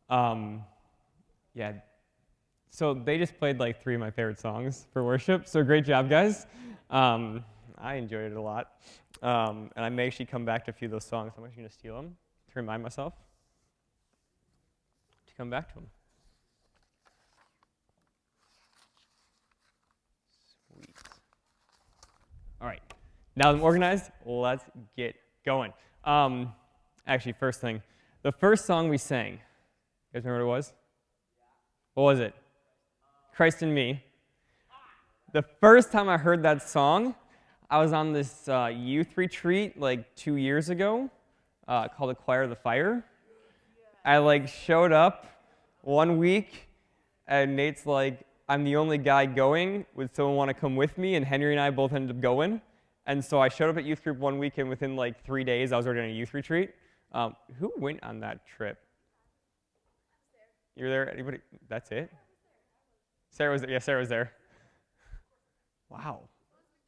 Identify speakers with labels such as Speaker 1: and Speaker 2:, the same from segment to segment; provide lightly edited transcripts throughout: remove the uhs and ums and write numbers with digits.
Speaker 1: Um, yeah, so they just played like 3 of my favorite songs for worship, so great job, guys. I enjoyed it a lot. And I may actually come back to a few of those songs. I'm actually going to steal them to remind myself to come back to them. Sweet. All right. Now that I'm organized, let's get going. Actually, first thing, the first song we sang, you guys remember what it was? What was it? Christ in Me. The first time I heard that song, I was on this youth retreat like 2 years ago called the Choir of the Fire. I like showed up one week, and Nate's like, I'm the only guy going. Would someone want to come with me? And Henry and I both ended up going. And so I showed up at youth group one week, and within like 3 days, I was already on a youth retreat. Who went on that trip? You were there? Anybody? That's it? Sarah was there. Yeah, Sarah was there. Wow.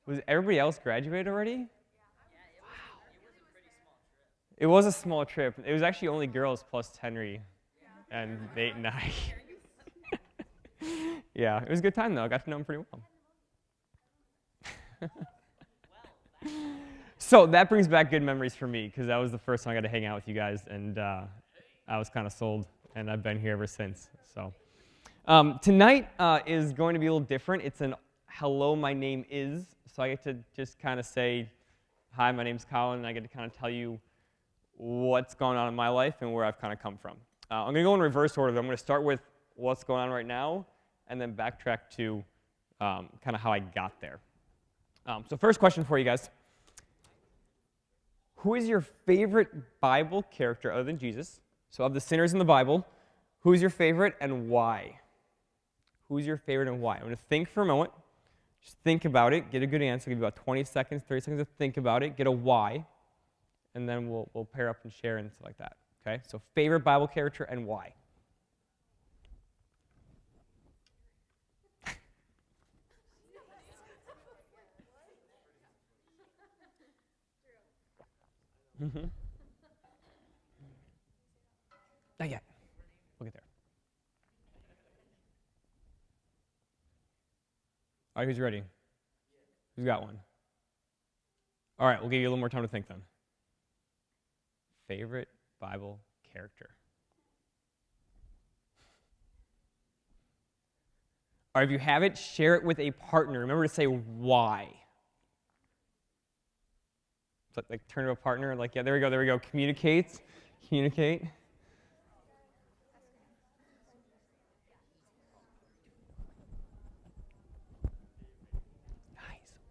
Speaker 1: Was everybody else graduated already? Wow. It was a small trip. It was actually only girls plus Henry and Nate and I. Yeah, it was a good time though. I got to know him pretty well. So that brings back good memories for me because that was the first time I got to hang out with you guys, and I was kind of sold, and I've been here ever since. So tonight is going to be a little different. It's an hello, my name is. So I get to just kind of say, hi, my name's Colin, and I get to kind of tell you what's going on in my life and where I've kind of come from. I'm going to go in reverse order. I'm going to start with what's going on right now, and then backtrack to kind of how I got there. So first question for you guys. Who is your favorite Bible character other than Jesus? So of the sinners in the Bible, who's your favorite and why? Who's your favorite and why? I'm going to think for a moment. Just think about it. Get a good answer. I'll give you about 20 seconds, 30 seconds to think about it. Get a why. And then we'll pair up and share and stuff like that. Okay? So favorite Bible character and why? Mm-hmm. Not yet. We'll get there. All right, who's ready? Who's got one? All right, we'll give you a little more time to think then. Favorite Bible character. All right, if you have it, share it with a partner. Remember to say why. So, like turn to a partner, like, yeah, there we go. Communicate. Nice.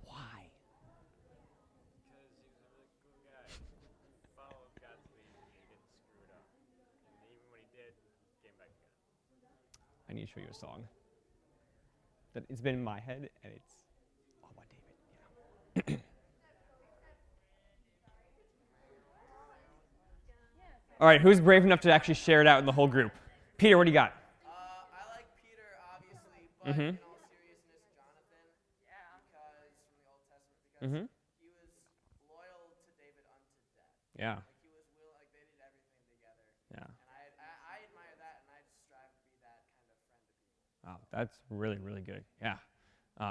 Speaker 1: Why?
Speaker 2: Because he was a really cool guy. Followed God's lead and he didn't screw it up. And even when he did, came back together.
Speaker 1: I need to show you a song. That it's been in my head, and it's all about David. Yeah. All right, who's brave enough to actually share it out in the whole group? Peter, what do you got?
Speaker 3: I like Peter, obviously, but
Speaker 1: Mm-hmm.
Speaker 3: in all seriousness, Jonathan. Yeah. Because from the Old Testament, because
Speaker 1: Mm-hmm.
Speaker 3: he was loyal to David unto death.
Speaker 1: Yeah.
Speaker 3: Like he was like they did everything together.
Speaker 1: Yeah.
Speaker 3: And I admire that, and I strive to be that kind of friend to people.
Speaker 1: Wow, that's really, really good. Yeah.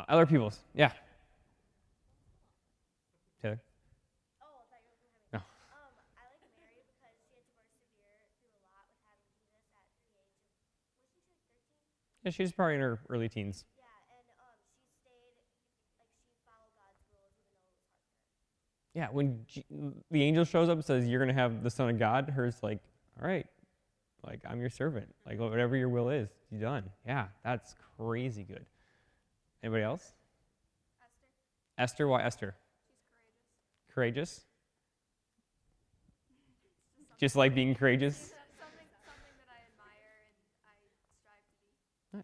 Speaker 1: Other people's. Yeah. Taylor?
Speaker 4: Oh, I thought you were having.
Speaker 1: No.
Speaker 4: I like Mary because she had to persevere through a lot with having Jesus at the age of, wasn't she like 13?
Speaker 1: Yeah, she's probably in her early teens.
Speaker 4: Yeah, and she stayed, like she followed God's rules even though it was hard for her.
Speaker 1: Yeah, when the angel shows up and says, you're going to have the Son of God, her's like, all right, like, I'm your servant. Like, whatever your will is, you're done. Yeah, that's crazy good. Anybody else?
Speaker 4: Esther.
Speaker 1: Esther? Why Esther?
Speaker 4: She's courageous.
Speaker 1: Courageous? Just like being courageous?
Speaker 4: Something that I admire and I strive to be.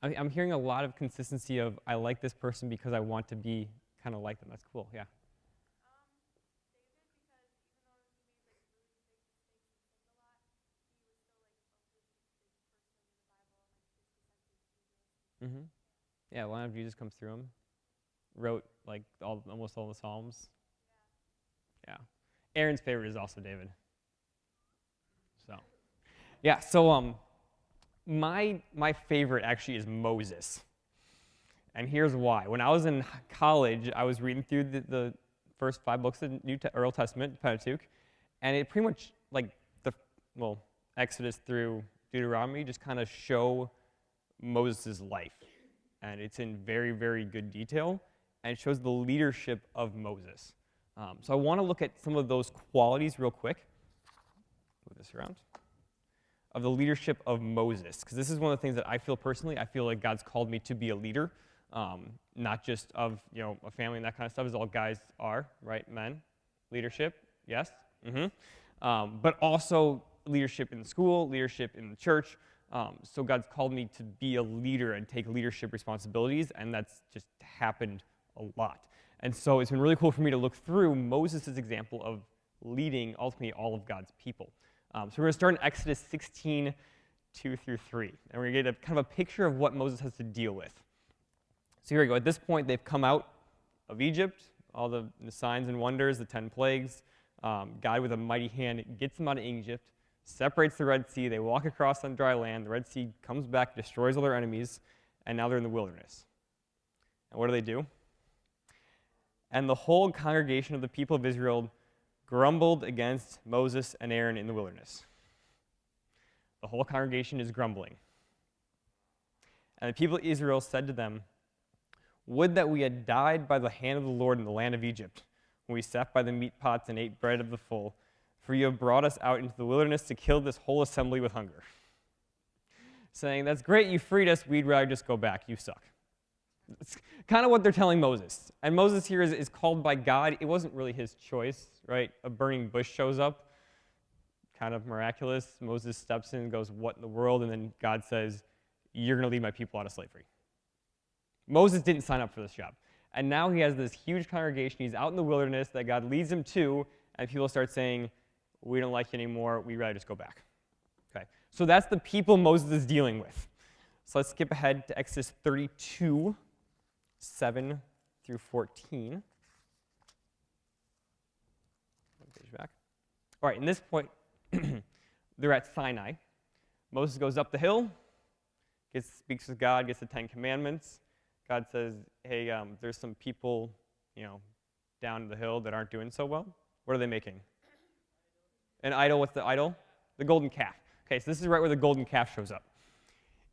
Speaker 1: Nice. I'm hearing a lot of consistency of, I like this person because I want to be kind of like them. That's cool, yeah.
Speaker 4: David, because even though he made like really big mistakes and stuff a lot, he was still like a good person in the Bible and like his perception of Jesus.
Speaker 1: Mm-hmm. Yeah, the line of Jesus comes through him. Wrote like almost all the Psalms. Yeah. Aaron's favorite is also David. So, Yeah, so my favorite actually is Moses. And here's why. When I was in college, I was reading through the first 5 books of the Old Testament, Pentateuch, and it pretty much, like, Exodus through Deuteronomy just kind of show Moses' life. And it's in very, very good detail, and it shows the leadership of Moses. So I want to look at some of those qualities real quick. Move this around. Of the leadership of Moses, because this is one of the things that I feel personally, I feel like God's called me to be a leader, not just of a family and that kind of stuff, as all guys are, right? Men, leadership, yes, but also leadership in the school, leadership in the church. So God's called me to be a leader and take leadership responsibilities, and that's just happened a lot. And so it's been really cool for me to look through Moses' example of leading ultimately all of God's people. So we're going to start in Exodus 16, 2 through 3. And we're going to get kind of a picture of what Moses has to deal with. So here we go. At this point, they've come out of Egypt, all the signs and wonders, the 10 plagues. God, with a mighty hand, gets them out of Egypt, separates the Red Sea. They walk across on dry land. The Red Sea comes back, destroys all their enemies, and now they're in the wilderness. And what do? And the whole congregation of the people of Israel grumbled against Moses and Aaron in the wilderness. The whole congregation is grumbling. And the people of Israel said to them, "Would that we had died by the hand of the Lord in the land of Egypt, when we sat by the meat pots and ate bread of the full, for you have brought us out into the wilderness to kill this whole assembly with hunger." Saying, that's great, you freed us, we'd rather just go back, you suck. It's kind of what they're telling Moses. And Moses here is called by God. It wasn't really his choice, right? A burning bush shows up, kind of miraculous. Moses steps in and goes, what in the world? And then God says, you're going to lead my people out of slavery. Moses didn't sign up for this job. And now he has this huge congregation. He's out in the wilderness that God leads him to, and people start saying, we don't like you anymore. We'd rather just go back. Okay, so that's the people Moses is dealing with. So let's skip ahead to Exodus 32, 7 through 14. One page back. All right, in this point, they're at Sinai. Moses goes up the hill, speaks with God, gets the 10 Commandments. God says, hey, there's some people, down the hill that aren't doing so well. What are they making? An idol. What's the idol? The golden calf. Okay, so this is right where the golden calf shows up.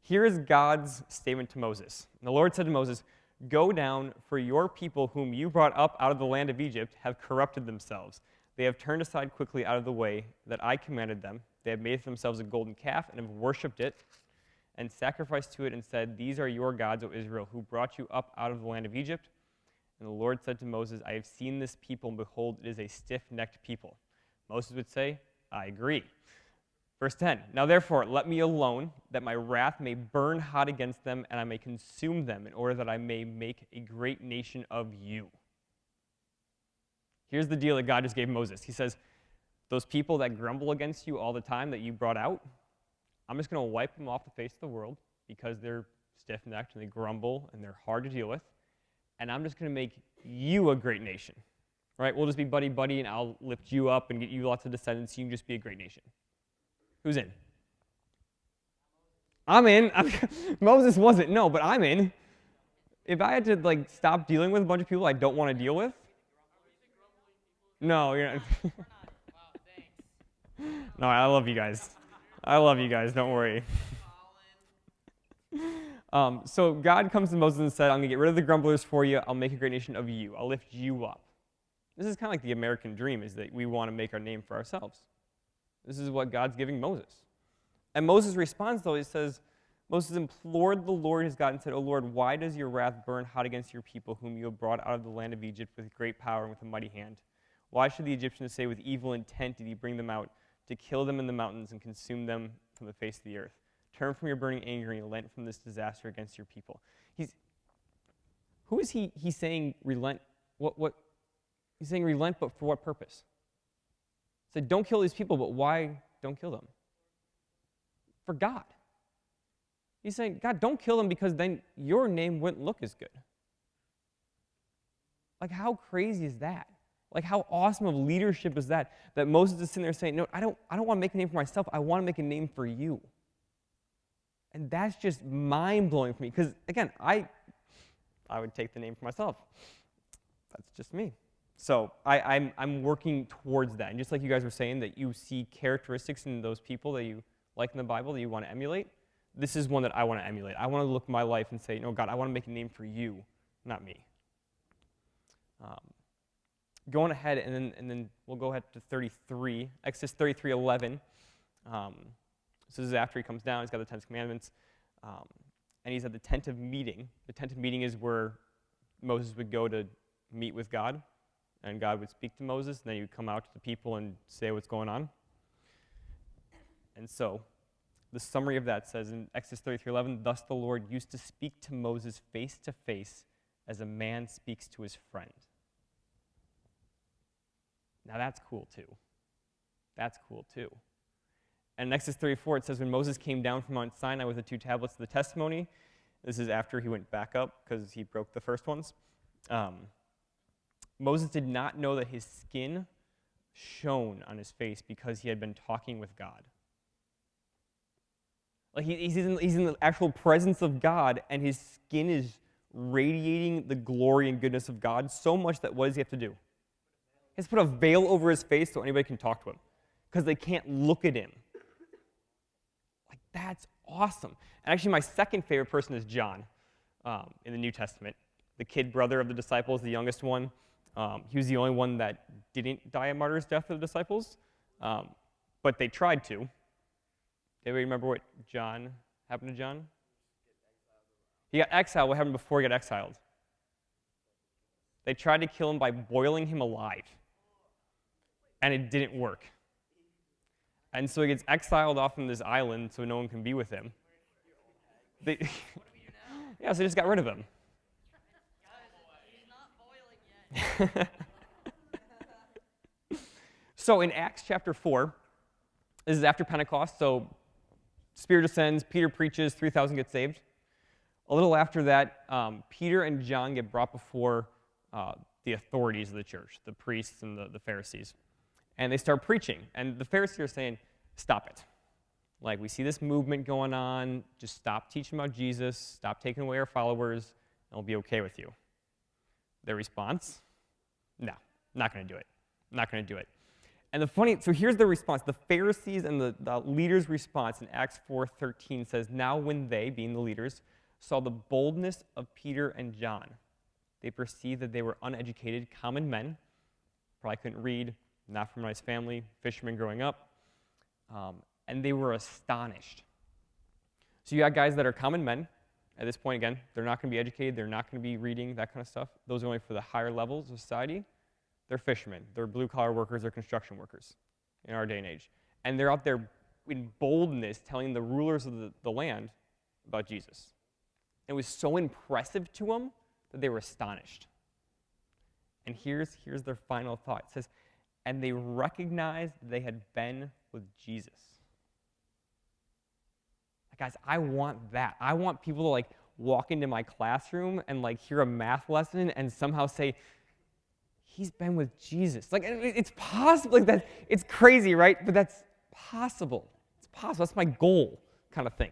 Speaker 1: Here is God's statement to Moses. And the Lord said to Moses, "Go down, for your people whom you brought up out of the land of Egypt have corrupted themselves. They have turned aside quickly out of the way that I commanded them. They have made for themselves a golden calf and have worshipped it and sacrificed to it and said, 'These are your gods, O Israel, who brought you up out of the land of Egypt.' And the Lord said to Moses, 'I have seen this people, and behold, it is a stiff-necked people.'" Moses would say, "I agree." Verse 10, "Now therefore, let me alone, that my wrath may burn hot against them, and I may consume them, in order that I may make a great nation of you." Here's the deal that God just gave Moses. He says, those people that grumble against you all the time that you brought out, I'm just going to wipe them off the face of the world because they're stiff-necked and they grumble and they're hard to deal with, and I'm just going to make you a great nation. Right? We'll just be buddy-buddy, and I'll lift you up and get you lots of descendants. You can just be a great nation. Who's in? I'm in. Moses wasn't, no, but I'm in. If I had to stop dealing with a bunch of people I don't want to deal with, no, you're not. No, I love you guys. I love you guys. Don't worry. So God comes to Moses and said, "I'm going to get rid of the grumblers for you. I'll make a great nation of you. I'll lift you up." This is kind of like the American dream, is that we want to make our name for ourselves. This is what God's giving Moses. And Moses responds, though. He says, Moses implored the Lord his God and said, "O Lord, why does your wrath burn hot against your people, whom you have brought out of the land of Egypt with great power and with a mighty hand? Why should the Egyptians say, with evil intent did he bring them out, to kill them in the mountains and consume them from the face of the earth? Turn from your burning anger and relent from this disaster against your people." Who is he? He's saying relent. What? He's saying relent, but for what purpose? He said, don't kill these people, but why don't kill them? For God. He's saying, God, don't kill them because then your name wouldn't look as good. How crazy is that? Like, how awesome of leadership is that? That Moses is sitting there saying, no, I don't want to make a name for myself. I want to make a name for you. And that's just mind-blowing for me. Because, again, I would take the name for myself. That's just me. So I'm working towards that. And just like you guys were saying, that you see characteristics in those people that you like in the Bible that you want to emulate, this is one that I want to emulate. I want to look at my life and say, no, God, I want to make a name for you, not me. Going ahead, and then we'll go ahead to 33, Exodus 33:11. This is after he comes down. He's got the 10 Commandments, and he's at the tent of meeting. The tent of meeting is where Moses would go to meet with God, and God would speak to Moses, and then he would come out to the people and say what's going on. And so, the summary of that says in Exodus 33:11, thus the Lord used to speak to Moses face to face as a man speaks to his friend. Now that's cool too. That's cool too. And in Exodus 34, it says, when Moses came down from Mount Sinai with the 2 tablets of the testimony, this is after he went back up because he broke the first ones. Moses did not know that his skin shone on his face because he had been talking with God. Like he's in the actual presence of God, and his skin is radiating the glory and goodness of God so much that what does he have to do? He has to put a veil over his face so anybody can talk to him because they can't look at him. Like, that's awesome. And actually, my second favorite person is John in the New Testament, the kid brother of the disciples, the youngest one. He was the only one that didn't die a martyr's death of the disciples, but they tried to. Anybody remember what happened to John? He got exiled. What happened before he got exiled? They tried to kill him by boiling him alive, and it didn't work. And so he gets exiled off from this island so no one can be with him. Yeah, so they just got rid of him. So in Acts chapter 4, this is after Pentecost, so Spirit descends, Peter preaches, 3,000 get saved. A little after that, Peter and John get brought before the authorities of the church, the priests and the Pharisees. And they start preaching. And the Pharisees are saying, stop it. Like, we see this movement going on. Just stop teaching about Jesus. Stop taking away our followers, and we'll be okay with you. Their response? No, not going to do it. Not going to do it. And so here's the response. The Pharisees and the leaders' response in Acts 4:13 says, now when they, being the leaders, saw the boldness of Peter and John, they perceived that they were uneducated, common men, probably couldn't read, not from a nice family, fishermen growing up, and they were astonished. So you got guys that are common men. At this point, again, they're not going to be educated, they're not going to be reading, that kind of stuff. Those are only for the higher levels of society. They're fishermen, they're blue-collar workers, they're construction workers in our day and age. And they're out there in boldness telling the rulers of the land about Jesus. It was so impressive to them that they were astonished. And here's their final thought. It says, and they recognized they had been with Jesus. Guys, I want that. I want people to walk into my classroom and hear a math lesson and somehow say, he's been with Jesus. It's possible. It's crazy, right? But that's possible. It's possible. That's my goal, kind of thing.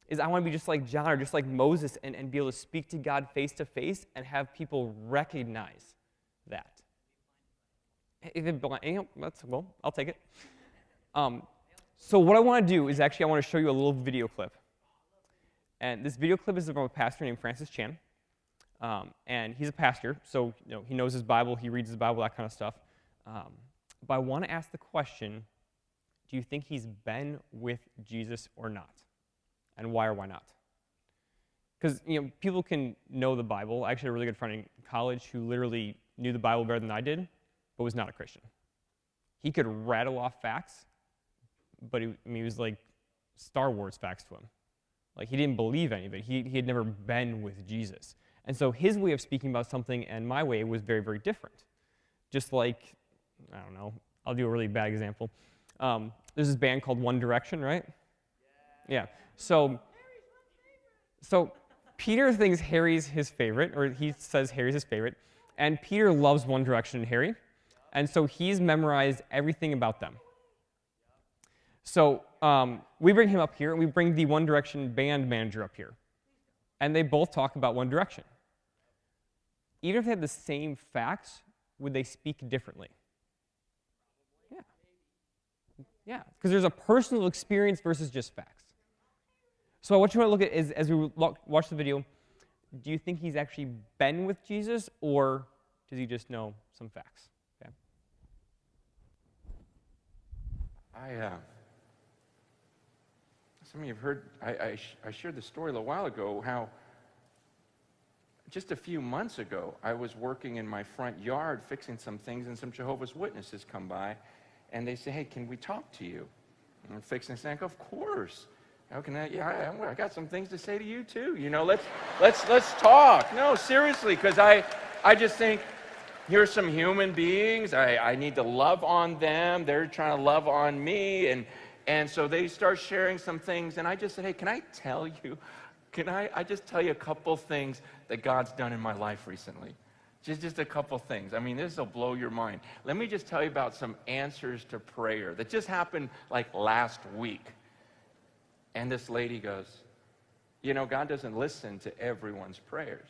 Speaker 1: Is I want to be just like John or just like Moses and be able to speak to God face to face and have people recognize that. Well, I'll take it. So what I want to do is I want to show you a little video clip. And this video clip is from a pastor named Francis Chan. And he's a pastor, so he knows his Bible, he reads his Bible, that kind of stuff. But I want to ask the question, do you think he's been with Jesus or not? And why or why not? Because people can know the Bible. I actually had a really good friend in college who literally knew the Bible better than I did, but was not a Christian. He could rattle off facts, but he was like Star Wars facts to him. He didn't believe any of it. He had never been with Jesus. And so his way of speaking about something and my way was very, very different. Just like, I don't know, I'll do a really bad example. There's this band called One Direction, right? Yeah. So Peter thinks Harry's his favorite, or he says Harry's his favorite, and Peter loves One Direction and Harry. And so he's memorized everything about them. So we bring him up here, and we bring the One Direction band manager up here. And they both talk about One Direction. Even if they had the same facts, would they speak differently? Yeah. Yeah, because there's a personal experience versus just facts. So what you want to look at is, as we watch the video, do you think he's actually been with Jesus, or does he just know some facts? Okay.
Speaker 5: Some of you have heard, I shared the story a little while ago, how just a few months ago, I was working in my front yard fixing some things, and some Jehovah's Witnesses come by, and they say, hey, can we talk to you? And I'm fixing this, and I go, of course. How can I? Yeah, I got some things to say to you too. You know, let's talk. No, seriously, because I just think here's some human beings. I need to love on them. They're trying to love on me, and so they start sharing some things, and I just said, hey, can I tell you? Can I just tell you a couple things that God's done in my life recently? Just a couple things. I mean, this will blow your mind. Let me just tell you about some answers to prayer that just happened like last week. And this lady goes, you know, God doesn't listen to everyone's prayers.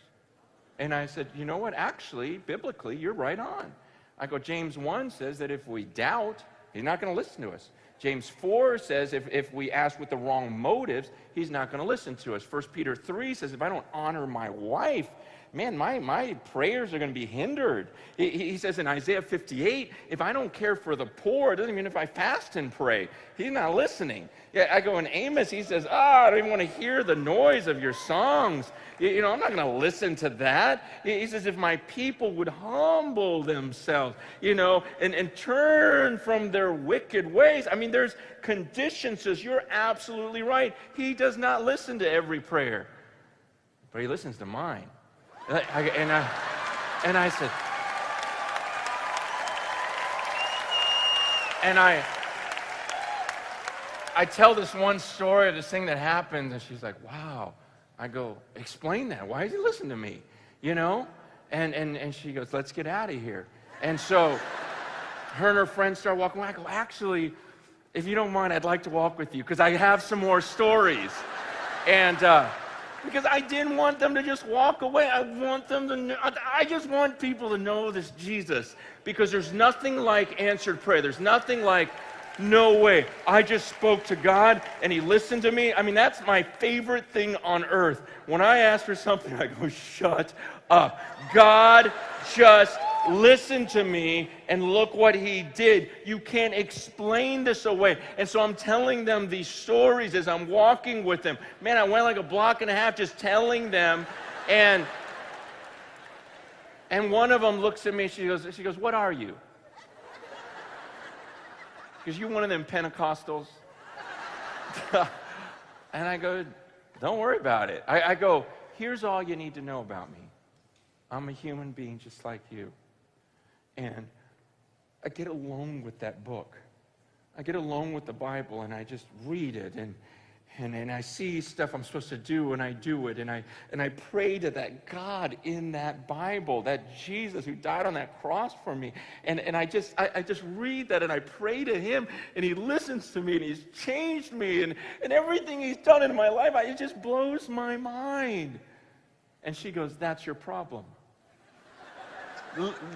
Speaker 5: And I said, you know what? Actually, biblically, you're right on. I go, James 1 says that if we doubt, he's not going to listen to us. James 4 says if we ask with the wrong motives, he's not going to listen to us. 1 Peter 3 says if I don't honor my wife, man, my prayers are going to be hindered. He says in Isaiah 58, if I don't care for the poor, it doesn't mean if I fast and pray. He's not listening. Yeah, I go in Amos, he says, I don't even want to hear the noise of your songs. You know, I'm not going to listen to that. He says, if my people would humble themselves, you know, and turn from their wicked ways. I mean, there's conditions. Says, you're absolutely right. He does not listen to every prayer, but he listens to mine. And I said, and I tell this one story of this thing that happened, and she's like, wow. I go, explain that. Why does he listen to me? You know? And she goes, let's get out of here. And so her and her friends start walking away. I go, actually, if you don't mind, I'd like to walk with you because I have some more stories. And because I didn't want them to just walk away. I want them to know, I just want people to know this Jesus, because there's nothing like answered prayer. There's nothing like, no way, I just spoke to God and he listened to me. I mean, that's my favorite thing on earth. When I ask for something, I go, shut up. God just listened to me and look what he did. You can't explain this away. And so I'm telling them these stories as I'm walking with them. Man, I went like a block and a half just telling them. And one of them looks at me, she goes, what are you? Because you're one of them Pentecostals. And I go, don't worry about it. I go, here's all you need to know about me. I'm a human being just like you. And I get alone with that book. I get alone with the Bible and I just read it and I see stuff I'm supposed to do and I do it and I pray to that God in that Bible, that Jesus who died on that cross for me. And I just read that and I pray to him and he listens to me and he's changed me and everything he's done in my life, it just blows my mind. And she goes, that's your problem.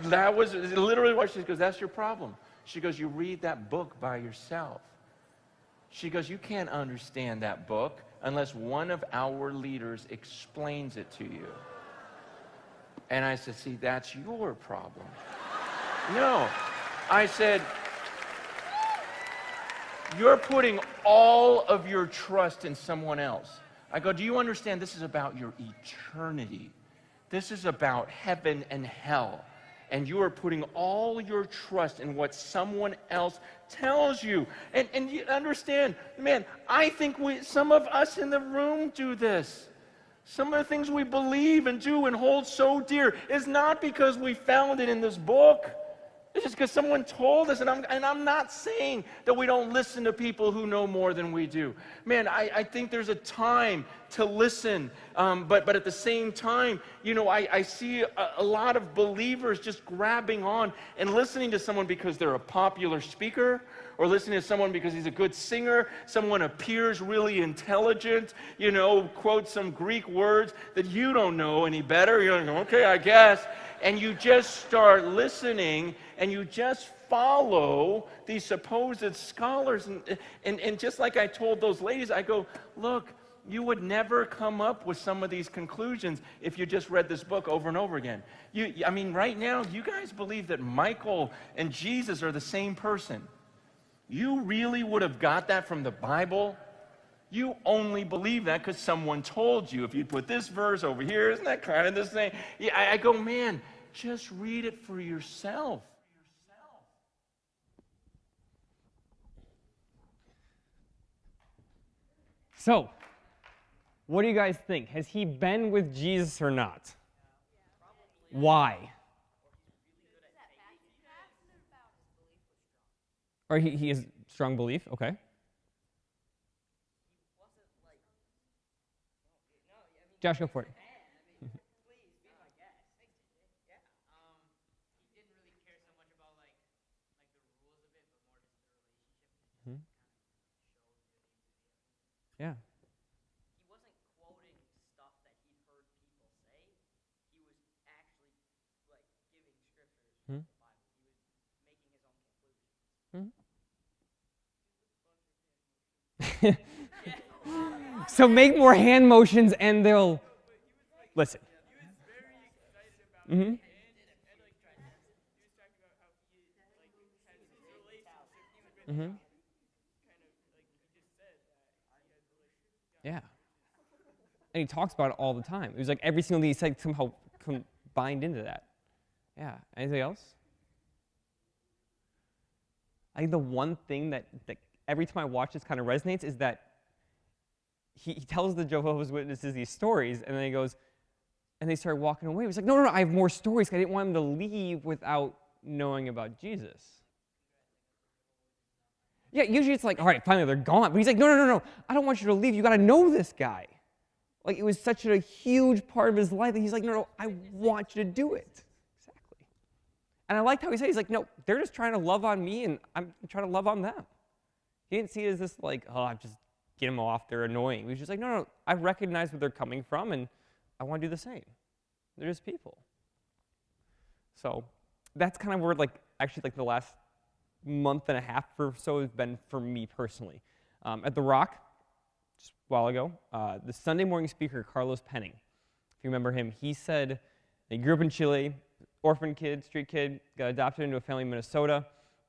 Speaker 5: That was literally what she goes, that's your problem. She goes, you read that book by yourself. She goes, you can't understand that book unless one of our leaders explains it to you. And I said, see, that's your problem. No. I said, you're putting all of your trust in someone else. I go, do you understand this is about your eternity? This is about heaven and hell. And you are putting all your trust in what someone else tells you. And you understand, man, I think some of us in the room do this. Some of the things we believe and do and hold so dear is not because we found it in this book. It's just because someone told us, and I'm not saying that we don't listen to people who know more than we do. Man, I think there's a time to listen, but at the same time, I see a lot of believers just grabbing on and listening to someone because they're a popular speaker, or listening to someone because he's a good singer, someone appears really intelligent, quotes some Greek words that you don't know any better. You're like, okay, I guess. And you just start listening, and you just follow these supposed scholars. And just like I told those ladies, I go, look, you would never come up with some of these conclusions if you just read this book over and over again. Right now, you guys believe that Michael and Jesus are the same person. You really would have got that from the Bible? You only believe that because someone told you. If you put this verse over here, isn't that kind of the same? Yeah, I go, man, just read it for yourself.
Speaker 1: So, what do you guys think? Has he been with Jesus or not? Why? Or he has strong belief? Okay. Josh, go for it.
Speaker 3: He didn't really care so much about like the rules of it, but more just the relationship.
Speaker 1: Yeah.
Speaker 3: He wasn't quoting stuff that he'd heard people say. He was actually like giving scriptures from the Bible. He was making his own conclusions.
Speaker 1: So make more hand motions and they'll listen.
Speaker 2: He was very excited about it. And like he was talking about how he has his relationship with God. Kind of like he just said that he has a relationship with God.
Speaker 1: Yeah. And he talks about it all the time. It was like every single thing he said somehow combined into that. Yeah. Anything else? I think the one thing that every time I watch this kind of resonates is that he tells the Jehovah's Witnesses these stories, and then he goes, and they start walking away. He's like, no, I have more stories. I didn't want them to leave without knowing about Jesus. Yeah, usually it's like, all right, finally they're gone. But he's like, no. I don't want you to leave. You got to know this guy. Like, it was such a huge part of his life that he's like, no, I want you to do it. Exactly. And I liked how he said, he's like, no, they're just trying to love on me, and I'm trying to love on them. He didn't see it as this like, oh, I'm just get them off, they're annoying. He was just like, no, I recognize where they're coming from, and I want to do the same. They're just people. So that's kind of where the last month and a half or so has been for me personally. At The Rock, just a while ago, the Sunday morning speaker, Carlos Penning, if you remember him, he said he grew up in Chile, orphan kid, street kid, got adopted into a family in Minnesota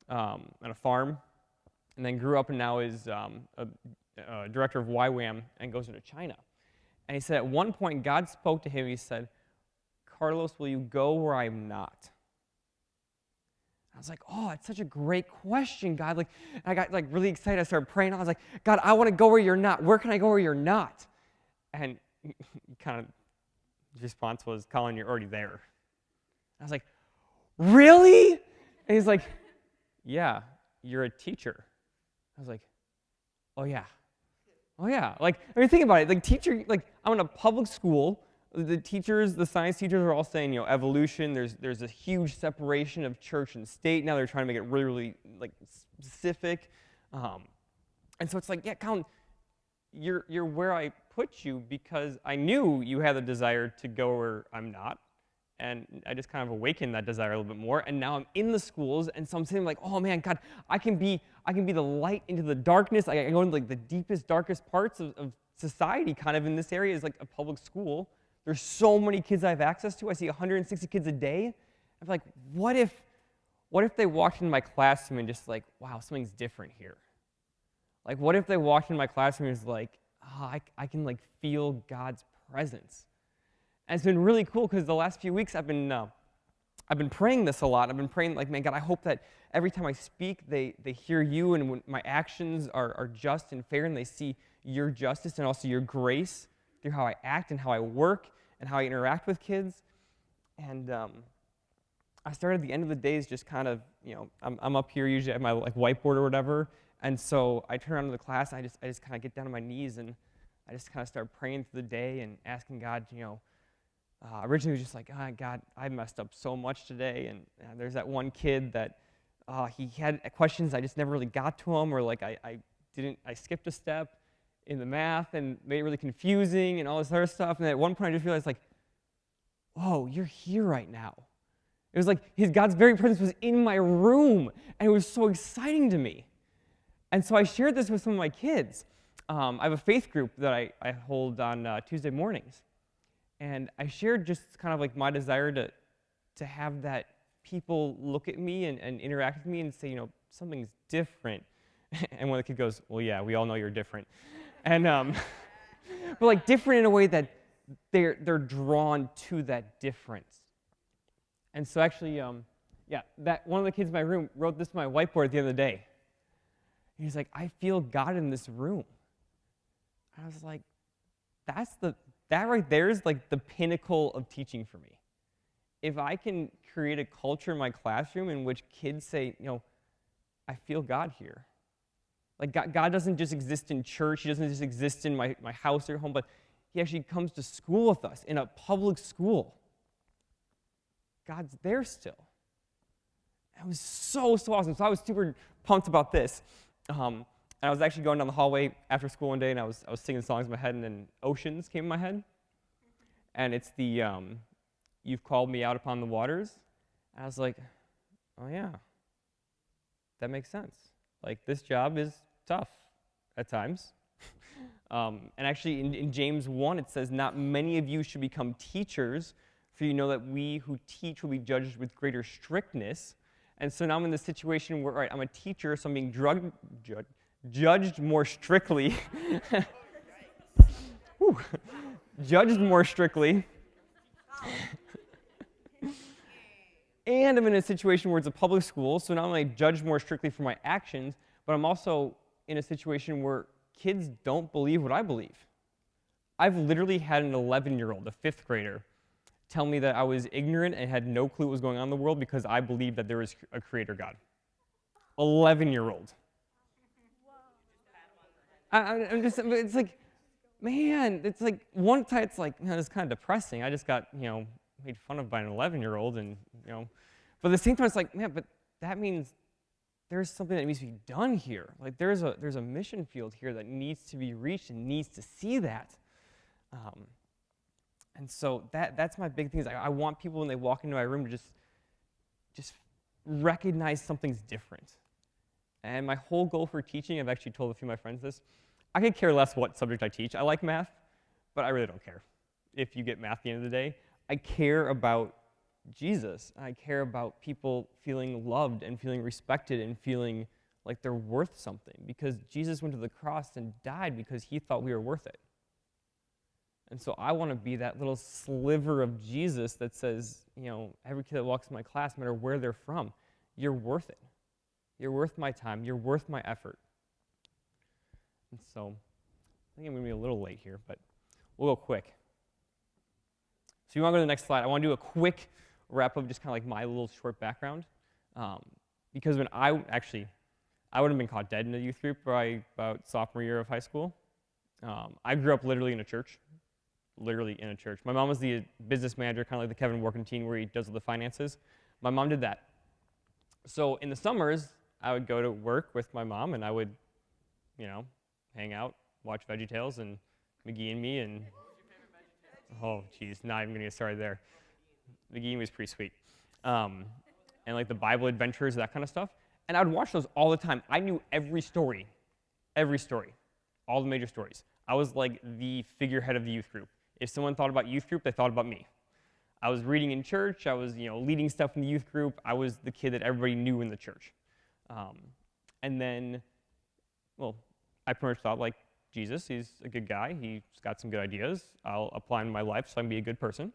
Speaker 1: on a farm, and then grew up and now is a director of YWAM and goes into China. And he said at one point, God spoke to him, he said, Carlos, will you go where I'm not? I was like, oh, it's such a great question, God. And I got really excited. I started praying. I was like, God, I want to go where you're not. Where can I go where you're not? And kind of his response was, Colin, you're already there. I was like, really? And he's like, yeah, you're a teacher. I was like, oh yeah. Think about it. Teacher, I'm in a public school. The teachers, the science teachers are all saying, evolution, there's a huge separation of church and state. Now they're trying to make it really, really specific. And so it's like, yeah, Colin, you're where I put you because I knew you had a desire to go where I'm not. And I just kind of awakened that desire a little bit more. And now I'm in the schools, and so I'm sitting like, oh man, God, I can be the light into the darkness. I can go into the deepest, darkest parts of society kind of in this area is a public school. There's so many kids I have access to. I see 160 kids a day. I'm like, what if they walked into my classroom and just wow, something's different here? What if they walked into my classroom and was like, oh, I can feel God's presence? And it's been really cool because the last few weeks I've been praying this a lot. I've been praying man, God, I hope that every time I speak, they hear you, and when my actions are just and fair, and they see your justice and also your grace through how I act and how I work and how I interact with kids. And I started at the end of the days just kind of, I'm up here usually at my like whiteboard or whatever, and so I turn around to the class, and I just kind of get down on my knees, and I just kind of start praying through the day and asking God, originally it was just like, God, I messed up so much today, and there's that one kid that he had questions, I just never really got to him, or like I skipped a step in the math and made it really confusing and all this other stuff, and at one point I just realized like, whoa, you're here right now. It was like God's very presence was in my room, and it was so exciting to me. And so I shared this with some of my kids. I have a faith group that I hold on Tuesday mornings. And I shared just kind of like my desire to have that people look at me and interact with me and say, something's different. And when the kid goes, well, yeah, we all know you're different. And, but like different in a way that they're drawn to that difference. And so actually, that one of the kids in my room wrote this on my whiteboard at the end of the day. He's like, I feel God in this room. I was like, that right there is like the pinnacle of teaching for me. If I can create a culture in my classroom in which kids say, I feel God here. Like God doesn't just exist in church, he doesn't just exist in my house or home, but he actually comes to school with us in a public school. God's there still. It was so awesome. So I was super pumped about this. And I was actually going down the hallway after school one day, and I was singing songs in my head, and then Oceans came in my head. And it's the You've Called Me Out Upon the Waters. And I was like, oh yeah, that makes sense. Like, this job is tough at times. And actually, in James 1, it says, not many of you should become teachers, for you know that we who teach will be judged with greater strictness. And so now I'm in this situation where, all right, I'm a teacher, so I'm being judged more strictly. Judged more strictly. And I'm in a situation where it's a public school, so not only am I judged more strictly for my actions, but I'm also in a situation where kids don't believe what I believe. I've literally had an 11-year-old, a 5th grader, tell me that I was ignorant and had no clue what was going on in the world because I believed that there was a creator God. 11-year-old. I'm just, it's like, man, it's like, one time it's like, it's kind of depressing. I just got, made fun of by an 11-year-old, and, but at the same time, it's like, man, but that means there's something that needs to be done here. Like, there's a mission field here that needs to be reached and needs to see that. And so that's my big thing is I want people when they walk into my room to just recognize something's different. And my whole goal for teaching, I've actually told a few of my friends this, I could care less what subject I teach. I like math, but I really don't care if you get math at the end of the day. I care about Jesus. I care about people feeling loved and feeling respected and feeling like they're worth something, because Jesus went to the cross and died because he thought we were worth it. And so I want to be that little sliver of Jesus that says, every kid that walks in my class, no matter where they're from, you're worth it. You're worth my time. You're worth my effort. And so I think I'm going to be a little late here, but we'll go quick. So you want to go to the next slide. I want to do a quick wrap up, just kind of like my little short background. Because when I would have been caught dead in a youth group by about sophomore year of high school. I grew up literally in a church. Literally in a church. My mom was the business manager, kind of like the Kevin Workington where he does all the finances. My mom did that. So in the summers, I would go to work with my mom, and I would, hang out, watch VeggieTales and McGee and Me, and oh, geez, not even gonna get started there. McGee and Me was pretty sweet, and like the Bible Adventures, that kind of stuff. And I would watch those all the time. I knew every story, all the major stories. I was like the figurehead of the youth group. If someone thought about youth group, they thought about me. I was reading in church. I was, leading stuff in the youth group. I was the kid that everybody knew in the church. And then, I pretty much thought, like, Jesus, he's a good guy. He's got some good ideas. I'll apply in my life so I can be a good person.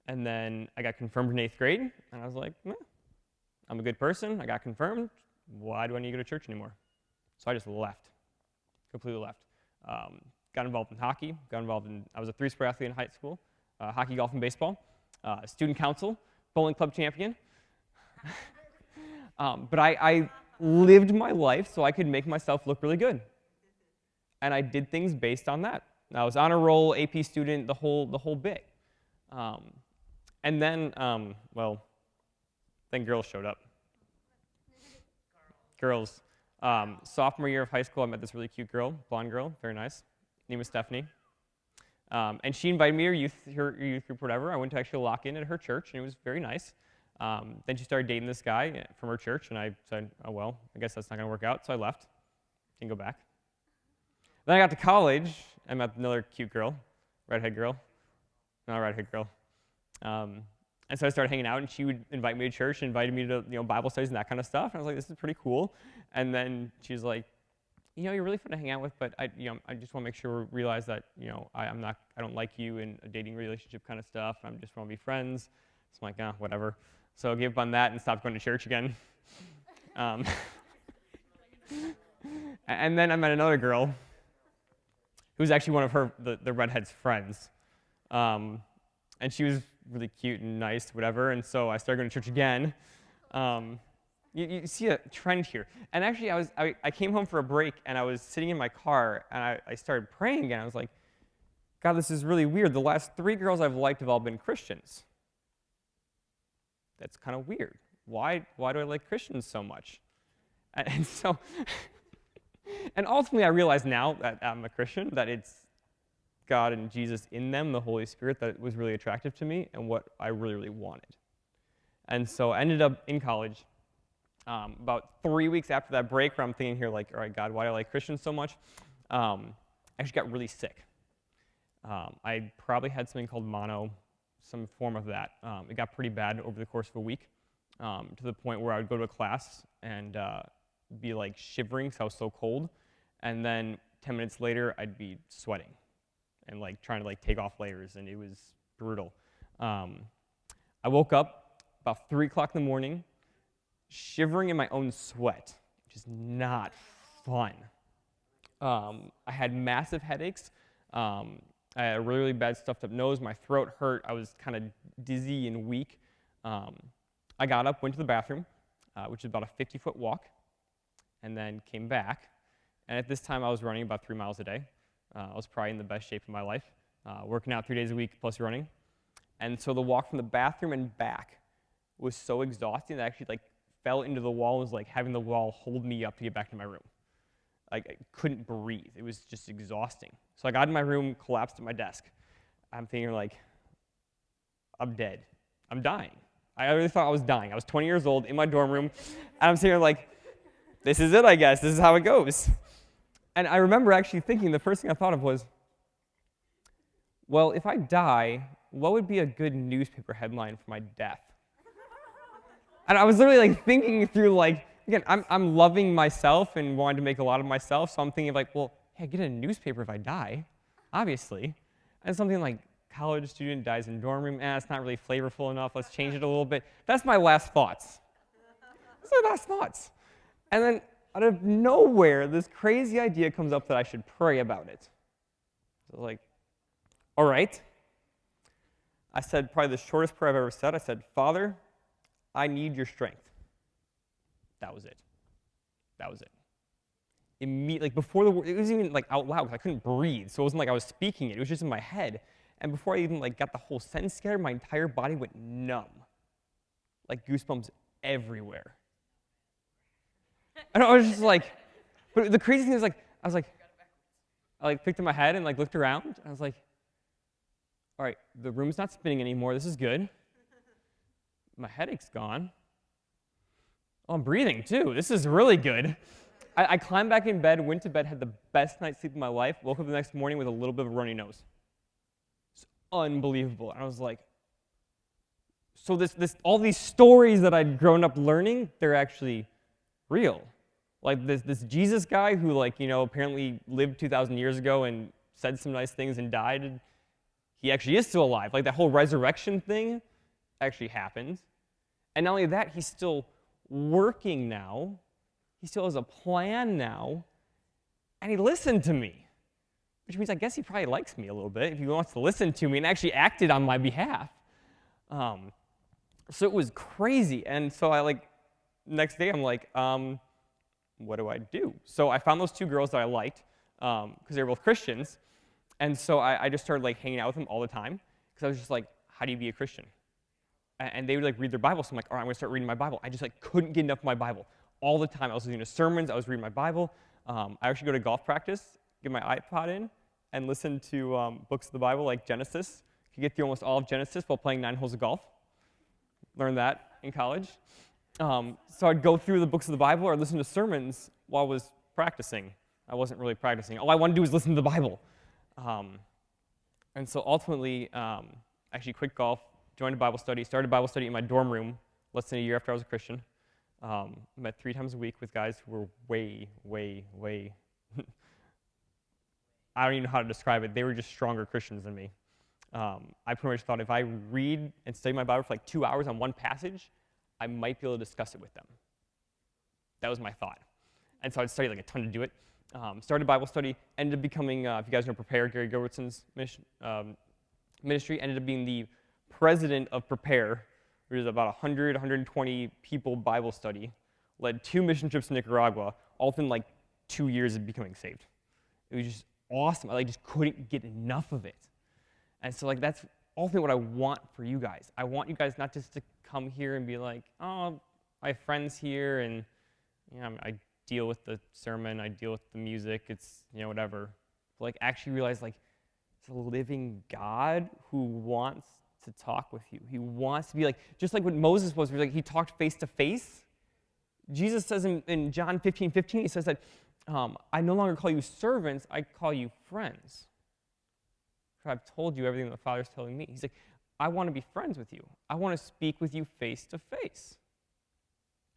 Speaker 1: And then I got confirmed in 8th grade, and I was like, I'm a good person. I got confirmed. Why do I need to go to church anymore? So I just left, completely left. Got involved in hockey, I was a 3-sport athlete in high school, hockey, golf, and baseball, student council, bowling club champion. But I lived my life so I could make myself look really good. And I did things based on that. I was honor roll, AP student, the whole bit. And then, then girls showed up. Girls. Sophomore year of high school, I met this really cute girl, blonde girl, very nice. Name was Stephanie. And she invited me to her youth group, whatever. I went to actually lock in at her church, and it was very nice. Then she started dating this guy from her church, and I said, oh, well, I guess that's not going to work out, so I left. Didn't go back. Then I got to college, I met another cute girl, redhead girl. Not a redhead girl. And so I started hanging out, and she would invite me to church, and invited me to Bible studies and that kind of stuff. And I was like, this is pretty cool. And then she was like, you're really fun to hang out with, but I just want to make sure we realize that I don't like you in a dating relationship kind of stuff. I just want to be friends. So I'm like, whatever. So I gave up on that and stopped going to church again. And then I met another girl who was actually one of the redhead's friends. And she was really cute and nice, whatever. And so I started going to church again. You see a trend here. And actually, I came home for a break, and I was sitting in my car, and I started praying again. I was like, God, this is really weird. The last 3 girls I've liked have all been Christians. That's kind of weird. Why do I like Christians so much? And so, and ultimately, I realize now that I'm a Christian, that it's God and Jesus in them, the Holy Spirit, that was really attractive to me and what I really, really wanted. And so I ended up in college. About 3 weeks after that break, where I'm thinking here, like, all right, God, why do I like Christians so much? I actually got really sick. I probably had something called mono, some form of that. It got pretty bad over the course of a week, to the point where I would go to a class and be like shivering because I was so cold, and then 10 minutes later, I'd be sweating and like trying to like take off layers, and it was brutal. I woke up about 3 o'clock in the morning, shivering in my own sweat, which is not fun. I had massive headaches. I had a really, really bad stuffed up nose. My throat hurt. I was kind of dizzy and weak. I got up, went to the bathroom, which is about a 50-foot walk, and then came back. And at this time, I was running about 3 miles a day. I was probably in the best shape of my life, working out 3 days a week plus running. And so the walk from the bathroom and back was so exhausting that I actually like fell into the wall. It was like having the wall hold me up to get back to my room. Like, I couldn't breathe. It was just exhausting. So I got in my room, collapsed at my desk. I'm thinking like, I'm dead. I'm dying. I really thought I was dying. I was 20 years old in my dorm room, and I'm sitting here like, this is it, I guess. This is how it goes. And I remember actually thinking, the first thing I thought of was, well, if I die, what would be a good newspaper headline for my death? And I was literally like thinking through, like, again, I'm loving myself and wanting to make a lot of myself, so I'm thinking of like, well, hey, I get a newspaper if I die, obviously. And something like, college student dies in dorm room, it's not really flavorful enough, let's change it a little bit. That's my last thoughts. That's my last thoughts. And then out of nowhere, this crazy idea comes up that I should pray about it. So like, all right. I said probably the shortest prayer I've ever said. I said, Father, I need your strength. That was it. That was it. Immediately, like before the word, it wasn't even like out loud because I couldn't breathe. So it wasn't like I was speaking it. It was just in my head. And before I even like got the whole sentence together, my entire body went numb. Like goosebumps everywhere. And I was just like, but the crazy thing is like, I like picked up my head and like looked around. And I was like, all right, the room's not spinning anymore. This is good. My headache's gone. Oh, I'm breathing too. This is really good. I climbed back in bed, went to bed, had the best night's sleep of my life, woke up the next morning with a little bit of a runny nose. It's unbelievable. And I was like, so all these stories that I'd grown up learning, they're actually real. Like this Jesus guy who apparently lived 2,000 years ago and said some nice things and died, he actually is still alive. Like that whole resurrection thing actually happened. And not only that, he's still working now. He still has a plan now. And he listened to me. Which means I guess he probably likes me a little bit if he wants to listen to me and actually acted on my behalf. So it was crazy. And so I next day I'm like, what do I do? So I found those two girls that I liked because they were both Christians. And so I just started hanging out with them all the time because I was just like, how do you be a Christian? And they would read their Bible. So I'm like, all right, I'm going to start reading my Bible. I just couldn't get enough of my Bible all the time. I was listening to sermons. I was reading my Bible. I actually go to golf practice, get my iPod in, and listen to books of the Bible like Genesis. Could get through almost all of Genesis while playing 9 holes of golf. Learned that in college. So I'd go through the books of the Bible or listen to sermons while I was practicing. I wasn't really practicing. All I wanted to do was listen to the Bible. And so ultimately, actually quit golf, joined a Bible study, started a Bible study in my dorm room less than a year after I was a Christian. Met 3 times a week with guys who were way, I don't even know how to describe it. They were just stronger Christians than me. I pretty much thought if I read and study my Bible for 2 hours on one passage, I might be able to discuss it with them. That was my thought. And so I'd study a ton to do it. Started Bible study, ended up becoming, if you guys know Prepare, Gary Gilbertson's ministry, ended up being the president of Prepare, which is about 100, 120 people Bible study, led 2 mission trips to Nicaragua, all within 2 years of becoming saved. It was just awesome. I just couldn't get enough of it. And so that's ultimately what I want for you guys. I want you guys not just to come here and be like, oh, I have friends here, and I deal with the sermon, I deal with the music, it's whatever. But actually realize it's a living God who wants to talk with you. He wants to be just like what Moses was, where he talked face to face. Jesus says in John 15:15, he says that I no longer call you servants, I call you friends. For I've told you everything the Father's telling me. He's like, I want to be friends with you. I want to speak with you face to face.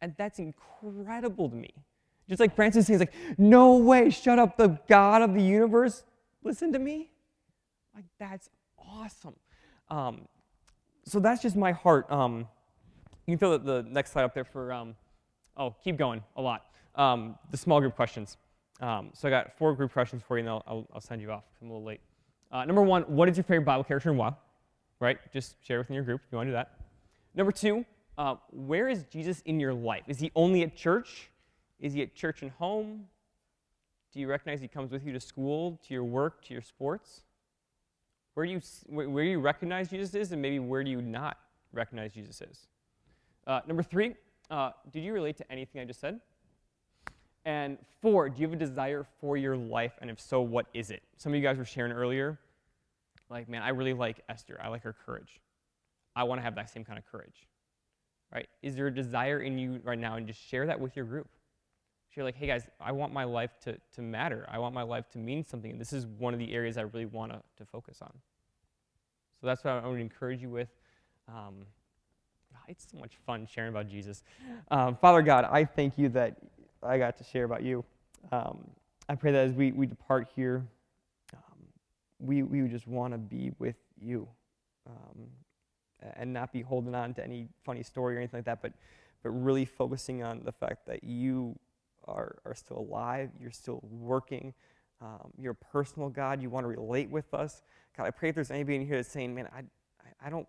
Speaker 1: And that's incredible to me. Just like Francis saying, no way, shut up, the God of the universe, listen to me. That's awesome. So that's just my heart. You can throw the next slide up there for, keep going, a lot. The small group questions. So I got 4 group questions for you, and I'll send you off. I'm a little late. Number 1, what is your favorite Bible character and why? Right? Just share within your group if you want to do that. Number 2, where is Jesus in your life? Is he only at church? Is he at church and home? Do you recognize he comes with you to school, to your work, to your sports? Where do you recognize Jesus is, and maybe where do you not recognize Jesus is? Number 3, did you relate to anything I just said? And 4, do you have a desire for your life, and if so, what is it? Some of you guys were sharing earlier, man, I really like Esther. I like her courage. I want to have that same kind of courage. Right? Is there a desire in you right now, and just share that with your group? Share hey guys, I want my life to matter. I want my life to mean something, and this is one of the areas I really want to focus on. So that's what I want to encourage you with. It's so much fun sharing about Jesus. Father God, I thank you that I got to share about you. I pray that as we depart here, we would just want to be with you and not be holding on to any funny story or anything like that, but really focusing on the fact that you are still alive, you're still working, you're a personal God, you want to relate with us. God, I pray if there's anybody in here that's saying, man, I don't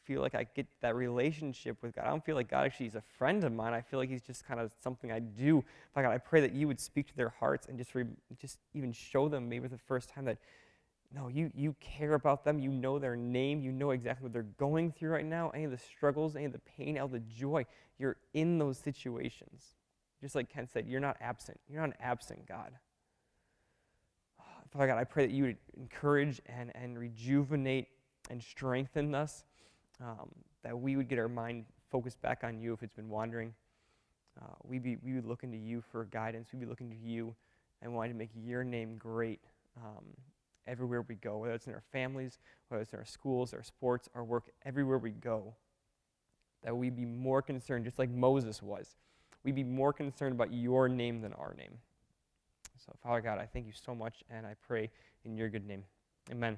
Speaker 1: feel like I get that relationship with God. I don't feel like God actually is a friend of mine. I feel like he's just kind of something I do. God, I pray that you would speak to their hearts and just even show them maybe the first time that, no, you care about them. You know their name. You know exactly what they're going through right now, any of the struggles, any of the pain, all the joy. You're in those situations. Just like Ken said, you're not absent. You're not an absent God. Father God, I pray that you would encourage and rejuvenate and strengthen us, that we would get our mind focused back on you if it's been wandering. We would look into you for guidance. We'd be looking to you and wanting to make your name great everywhere we go, whether it's in our families, whether it's in our schools, our sports, our work, everywhere we go, that we'd be more concerned, just like Moses was. We'd be more concerned about your name than our name. So, Father God, I thank you so much, and I pray in your good name. Amen.